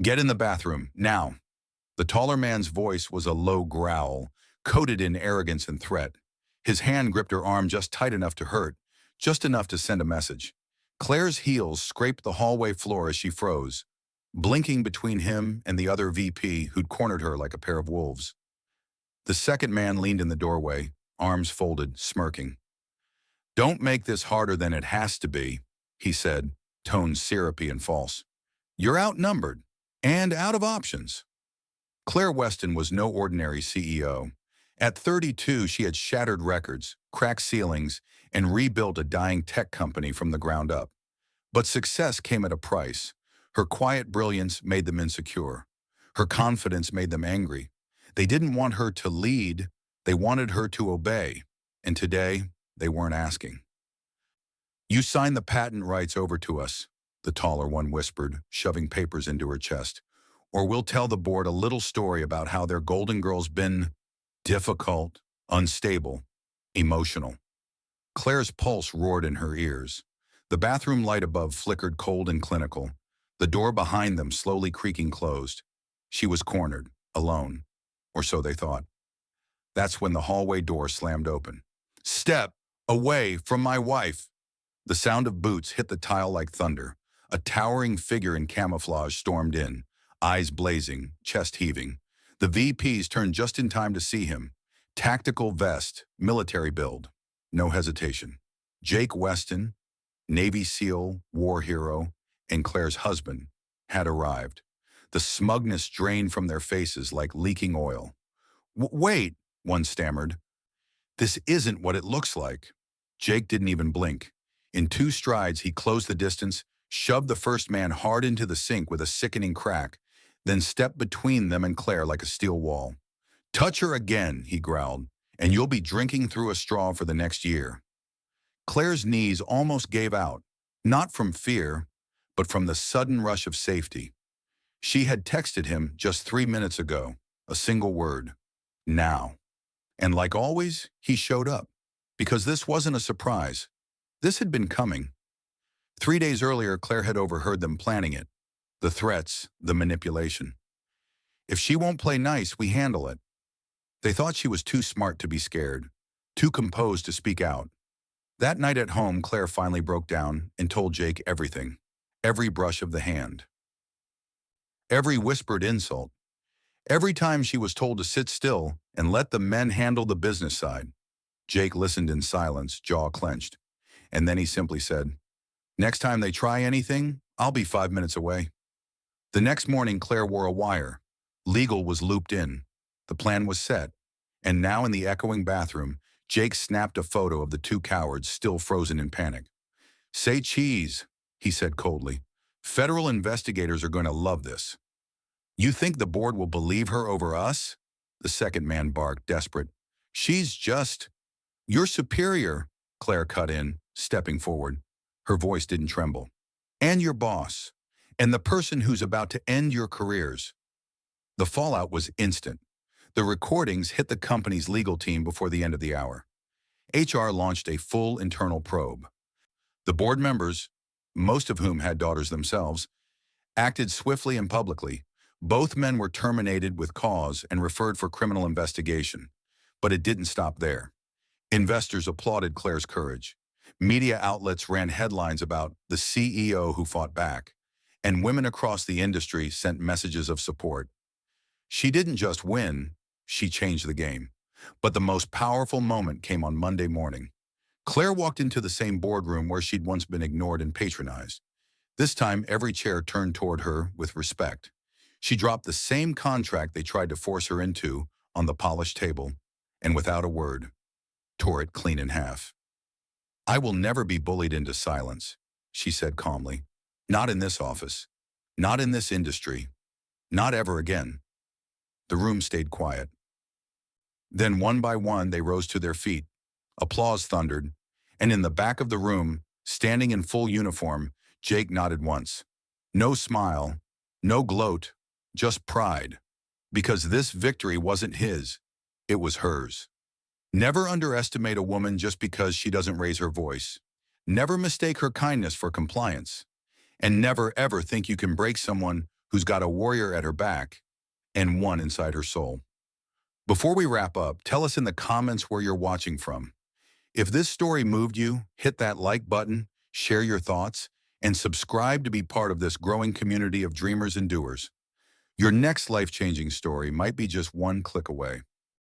Get in the bathroom, now. The taller man's voice was a low growl, coated in arrogance and threat. His hand gripped her arm just tight enough to hurt, just enough to send a message. Claire's heels scraped the hallway floor as she froze, blinking between him and the other VP who'd cornered her like a pair of wolves. The second man leaned in the doorway, arms folded, smirking. "Don't make this harder than it has to be," he said, tone syrupy and false. "You're outnumbered and out of options." Claire Weston was no ordinary CEO. At 32, she had shattered records, cracked ceilings, and rebuilt a dying tech company from the ground up. But success came at a price. Her quiet brilliance made them insecure. Her confidence made them angry. They didn't want her to lead, they wanted her to obey. And today, they weren't asking. "You signed the patent rights over to us," the taller one whispered, shoving papers into her chest. "Or we'll tell the board a little story about how their golden girl's been difficult, unstable, emotional." Claire's pulse roared in her ears. The bathroom light above flickered cold and clinical, the door behind them slowly creaking closed. She was cornered, alone, or so they thought. That's when the hallway door slammed open. "Step away from my wife!" The sound of boots hit the tile like thunder. A towering figure in camouflage stormed in, eyes blazing, chest heaving. The VPs turned just in time to see him. Tactical vest, military build. No hesitation. Jake Weston, Navy SEAL, war hero, and Claire's husband, had arrived. The smugness drained from their faces like leaking oil. "Wait," one stammered. "This isn't what it looks like." Jake didn't even blink. In 2 strides, he closed the distance, shoved the first man hard into the sink with a sickening crack, then stepped between them and Claire like a steel wall. "Touch her again," he growled, "and you'll be drinking through a straw for the next year." Claire's knees almost gave out, not from fear, but from the sudden rush of safety. She had texted him just 3 minutes ago, a single word, "Now." And like always, he showed up. Because this wasn't a surprise. This had been coming. 3 days earlier, Claire had overheard them planning it. The threats, the manipulation. "If she won't play nice, we handle it." They thought she was too smart to be scared, too composed to speak out. That night at home, Claire finally broke down and told Jake everything. Every brush of the hand. Every whispered insult. Every time she was told to sit still and let the men handle the business side. Jake listened in silence, jaw clenched. And then he simply said, "Next time they try anything, I'll be 5 minutes away." The next morning, Claire wore a wire. Legal was looped in. The plan was set. And now in the echoing bathroom, Jake snapped a photo of the 2 cowards still frozen in panic. "Say cheese," he said coldly. "Federal investigators are going to love this." "You think the board will believe her over us?" The second man barked, desperate. "She's just—" "Your superior," Claire cut in, stepping forward. Her voice didn't tremble. "And your boss. And the person who's about to end your careers." The fallout was instant. The recordings hit the company's legal team before the end of the hour. HR launched a full internal probe. The board members, most of whom had daughters themselves, acted swiftly and publicly. Both men were terminated with cause and referred for criminal investigation. But it didn't stop there. Investors applauded Claire's courage. Media outlets ran headlines about the CEO who fought back, and women across the industry sent messages of support. She didn't just win, she changed the game. But the most powerful moment came on Monday morning. Claire walked into the same boardroom where she'd once been ignored and patronized. This time, every chair turned toward her with respect. She dropped the same contract they tried to force her into on the polished table, and without a word, tore it clean in half. "I will never be bullied into silence," she said calmly. "Not in this office. Not in this industry. Not ever again." The room stayed quiet. Then one by one they rose to their feet. Applause thundered, and in the back of the room, standing in full uniform, Jake nodded once. No smile, no gloat, just pride. Because this victory wasn't his, it was hers. Never underestimate a woman just because she doesn't raise her voice. Never mistake her kindness for compliance. And never ever think you can break someone who's got a warrior at her back and one inside her soul. Before we wrap up, tell us in the comments where you're watching from. If this story moved you, hit that like button, share your thoughts, and subscribe to be part of this growing community of dreamers and doers. Your next life-changing story might be just one click away.